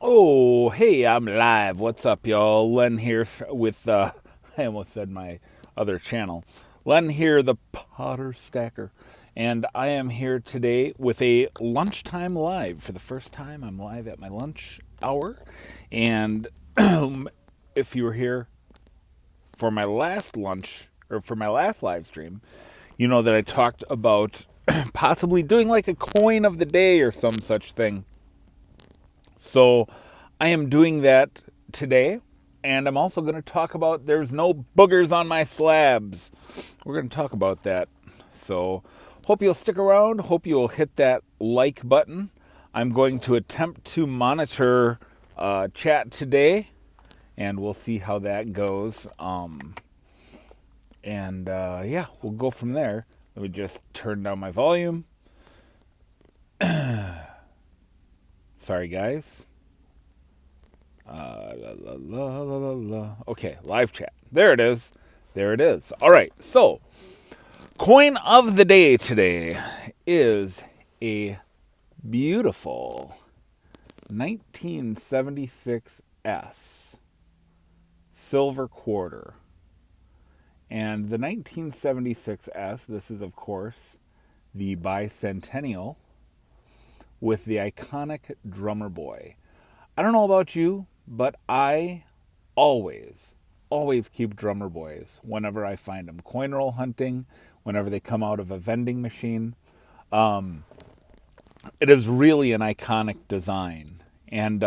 Oh, hey, I'm live. What's up, y'all? Len here with, I almost said my other channel. Len here, the Potter Stacker. And I am here today with a lunchtime live. For the first time, I'm live at my lunch hour. And if you were here for my last lunch, or for my last live stream, you know that I talked about possibly doing like a coin of the day or some such thing. So I am doing that today, and I'm also going to talk about there's no boogers on my slabs. We're going to talk about that. So hope you'll stick around. Hope you'll hit that like button. I'm going to attempt to monitor chat today, and we'll see how that goes. Yeah, we'll go from there. Let me just turn down my volume. Sorry, guys. Okay, live chat. There it is. There it is. All right, so coin of the day today is a beautiful 1976S silver quarter. And the 1976S, this is, of course, the Bicentennial with the iconic drummer boy. I don't know about you, but I always keep drummer boys whenever I find them. Coin roll hunting, whenever they come out of a vending machine. It is really an iconic design. And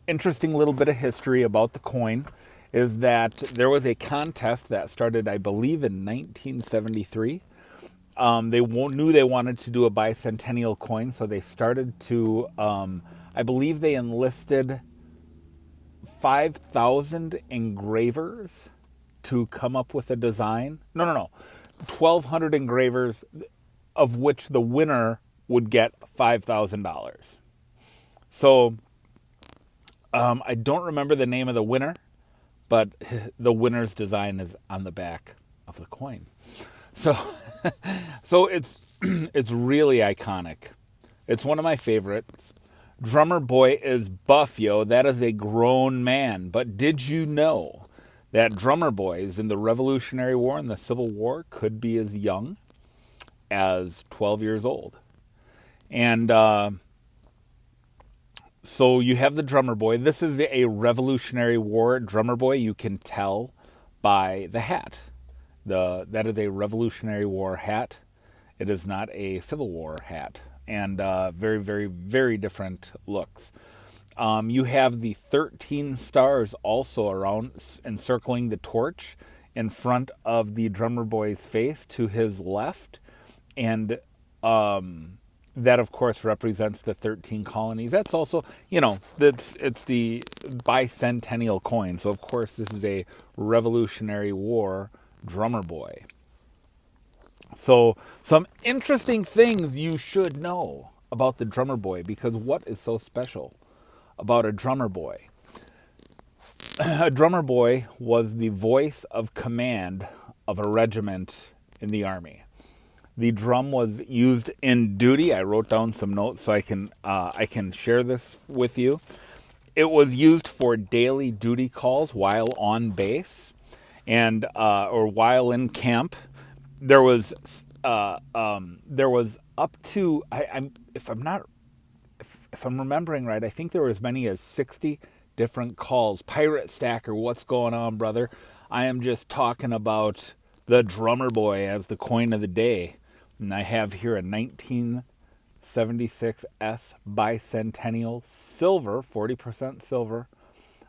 interesting little bit of history about the coin is that there was a contest that started, I believe, in 1973. They knew they wanted to do a bicentennial coin, so they started to, I believe they enlisted 5,000 engravers to come up with a design. No. 1,200 engravers, of which the winner would get $5,000. So I don't remember the name of the winner, but the winner's design is on the back of the coin. So, so it's it's really iconic. It's one of my favorites. Drummer boy is buff, yo. That is a grown man. But did you know that drummer boys in the Revolutionary War and the Civil War could be as young as 12 years old? And so you have the drummer boy. This is a Revolutionary War drummer boy. You can tell by the hat. That is a Revolutionary War hat. It is not a Civil War hat. And very, very, very different looks. You have the 13 stars also around encircling the torch in front of the drummer boy's face to his left. And that, of course, represents the 13 colonies. That's also, it's the bicentennial coin. So, of course, this is a Revolutionary War drummer boy. So, some interesting things you should know about the drummer boy, because what is so special about a drummer boy? A drummer boy was the voice of command of a regiment in the army. The drum was used in duty. I wrote down some notes so I can share this with you. It was used for daily duty calls while on base, and or while in camp. There was up to if I'm remembering right, I think there were as many as 60 different calls. Pirate Stacker, what's going on, brother? I am just talking about the drummer boy as the coin of the day. And I have here a 1976S Bicentennial silver, 40% silver,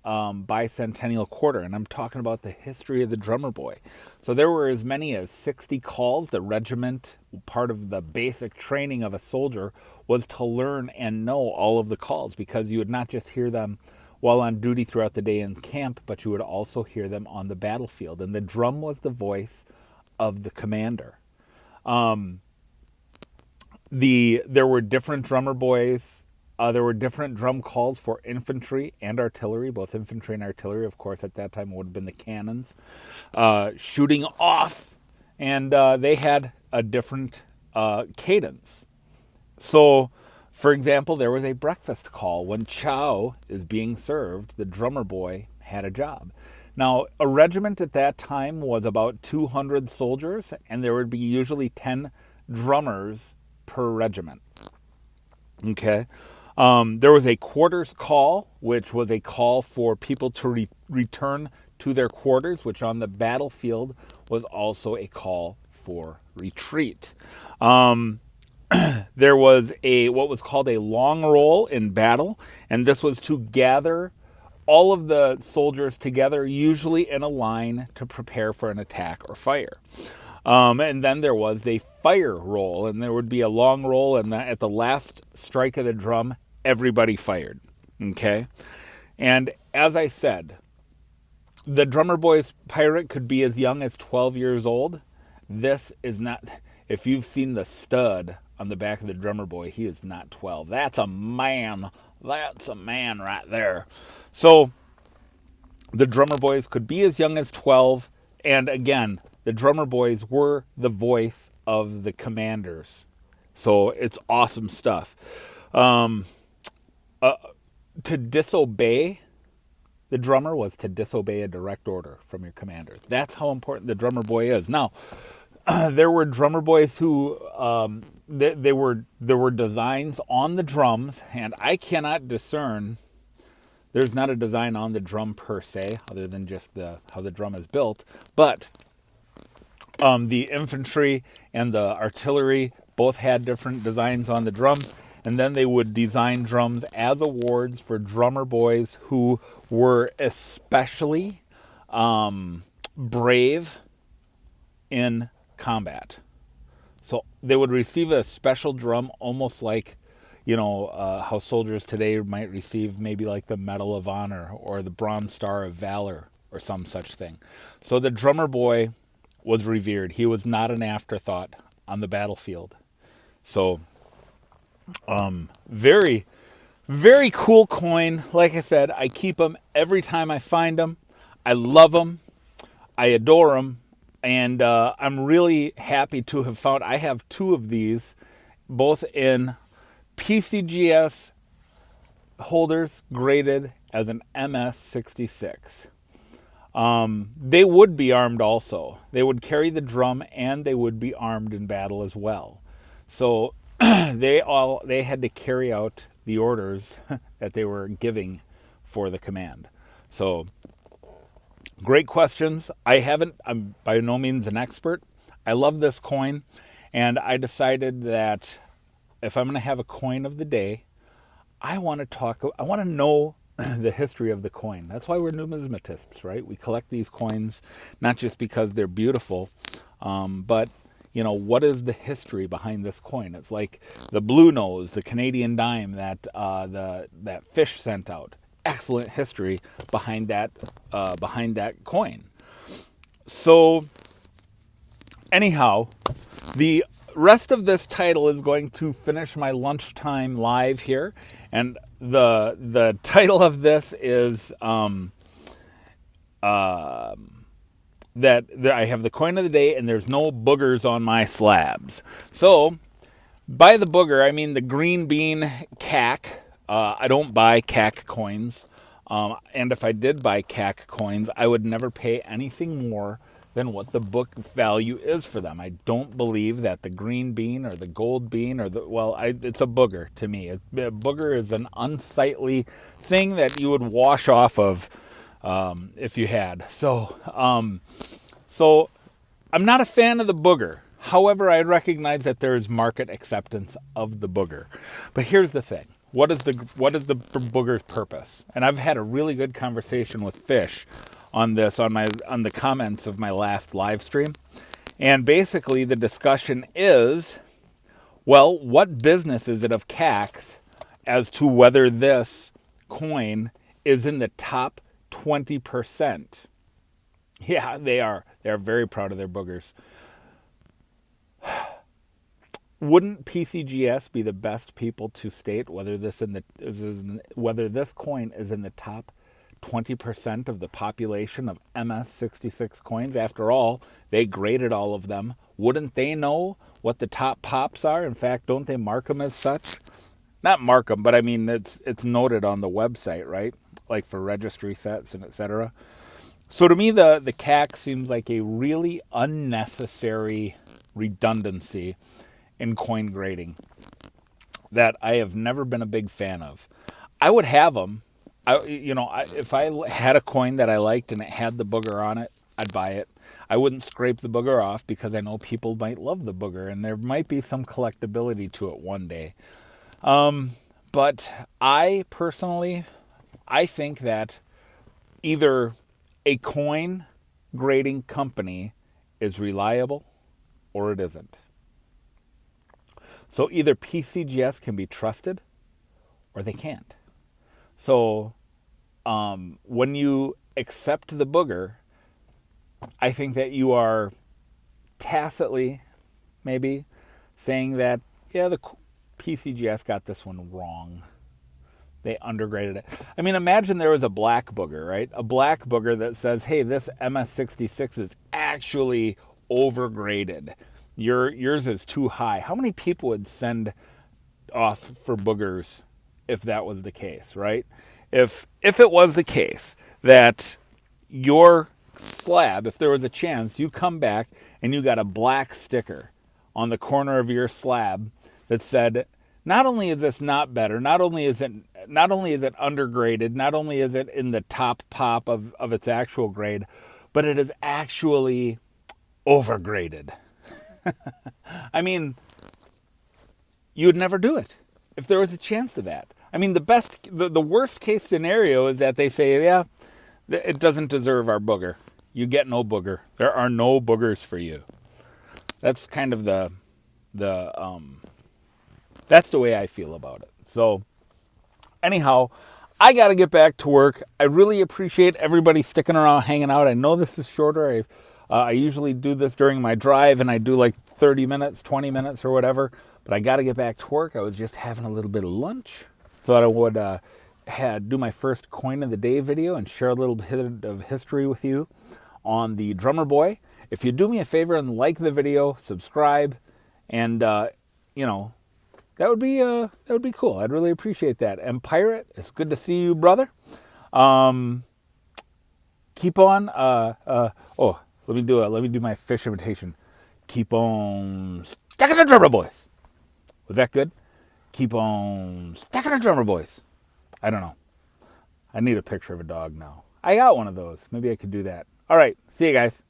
bicentennial quarter. And I'm talking about the history of the drummer boy. So there were as many as 60 calls. The regiment, part of the basic training of a soldier, was to learn and know all of the calls, because you would not just hear them while on duty throughout the day in camp, but you would also hear them on the battlefield. And the drum was the voice of the commander. There were different drummer boys. There were different drum calls for infantry and artillery, both infantry and artillery. Of course, at that time, it would have been the cannons shooting off, and they had a different cadence. So For example, there was a breakfast call. When chow is being served, the drummer boy had a job. Now, a regiment at that time was about 200 soldiers, and there would be usually 10 drummers per regiment. Okay. There was a quarters call, which was a call for people to return to their quarters, which on the battlefield was also a call for retreat. There was what was called a long roll in battle, and this was to gather all of the soldiers together, usually in a line, to prepare for an attack or fire. And then there was the fire roll, and there would be a long roll, and at the last strike of the drum, everybody fired. Okay? And as I said, the drummer boy's pirate could be as young as 12 years old. This is not, if you've seen the stud on the back of the drummer boy, he is not 12. That's a man. That's a man right there. So the drummer boys could be as young as 12. And again, the drummer boys were the voice of the commanders. So it's awesome stuff. To disobey the drummer was to disobey a direct order from your commander. That's how important the drummer boy is. Now, there were drummer boys who there were designs on the drums, and I cannot discern. There's not a design on the drum per se, other than just how the drum is built. But the infantry and the artillery both had different designs on the drum, and then they would design drums as awards for drummer boys who were especially brave in combat. So they would receive a special drum, almost like, how soldiers today might receive maybe like the Medal of Honor or the Bronze Star of Valor or some such thing. So the drummer boy was revered. He was not an afterthought on the battlefield. So very, very cool coin. Like I said, I keep them every time I find them. I love them. I adore them. And I'm really happy to have found, I have two of these, both in PCGS holders graded as an MS-66. They would be armed also. They would carry the drum, and they would be armed in battle as well. So they had to carry out the orders that they were giving for the command. So great questions. I'm by no means an expert. I love this coin, and I decided that if I'm going to have a coin of the day, I want to know the history of the coin. That's why we're numismatists, right? We collect these coins not just because they're beautiful, but what is the history behind this coin? It's like the blue nose, the Canadian dime that that Fish sent out. Excellent history behind that coin. So anyhow, the rest of this title is going to finish my lunchtime live here, and the title of this is that I have the coin of the day, and there's no boogers on my slabs. So by the booger, I mean the green bean CAC. I don't buy CAC coins, and if I did buy CAC coins, I would never pay anything more than what the book value is for them. I don't believe that the green bean or the gold bean or it's a booger to me. A booger is an unsightly thing that you would wash off of if you had. So I'm not a fan of the booger. However, I recognize that there is market acceptance of the booger. But here's the thing. What is the booger's purpose? And I've had a really good conversation with Fish on this on the comments of my last live stream. And basically the discussion is, well, what business is it of CACs as to whether this coin is in the top 20%? Yeah, they are. They are very proud of their boogers. Wouldn't PCGS be the best people to state whether this coin is in the top 20% of the population of MS-66 coins? After all, they graded all of them. Wouldn't they know what the top pops are? In fact, don't they mark them as such? not mark them, but I mean it's noted on the website, right? Like for registry sets and etc. So to me, the CAC seems like a really unnecessary redundancy in coin grading that I have never been a big fan of. I would have them. If I had a coin that I liked and it had the booger on it, I'd buy it. I wouldn't scrape the booger off because I know people might love the booger and there might be some collectability to it one day. But I personally, I think that either a coin grading company is reliable or it isn't. So either PCGS can be trusted or they can't. So when you accept the booger, I think that you are tacitly maybe saying that, yeah, the PCGS got this one wrong. They undergraded it. I mean, imagine there was a black booger, right? A black booger that says, hey, this MS66 is actually overgraded. Yours is too high. How many people would send off for boogers if that was the case, right? If it was the case that your slab, if there was a chance, you come back and you got a black sticker on the corner of your slab that said, not only is this not better, not only is it undergraded, not only is it in the top pop of its actual grade, but it is actually overgraded. I mean, you would never do it if there was a chance of that. I mean, the worst case scenario is that they say, yeah, it doesn't deserve our booger. You get no booger. There are no boogers for you. That's kind of that's the way I feel about it. So anyhow, I got to get back to work. I really appreciate everybody sticking around, hanging out. I know this is shorter. I usually do this during my drive, and I do like 30 minutes, 20 minutes or whatever. But I got to get back to work. I was just having a little bit of lunch. Thought I would do my first coin of the day video and share a little bit of history with you on the Drummer Boy. If you do me a favor and like the video, subscribe, and that would be cool. I'd really appreciate that. And Pirate, it's good to see you, brother. Keep on. Let me do my fish imitation. Keep on stacking the drummer boys. Was that good? Keep on stacking the drummer boys. I don't know. I need a picture of a dog now. I got one of those. Maybe I could do that. All right. See you guys.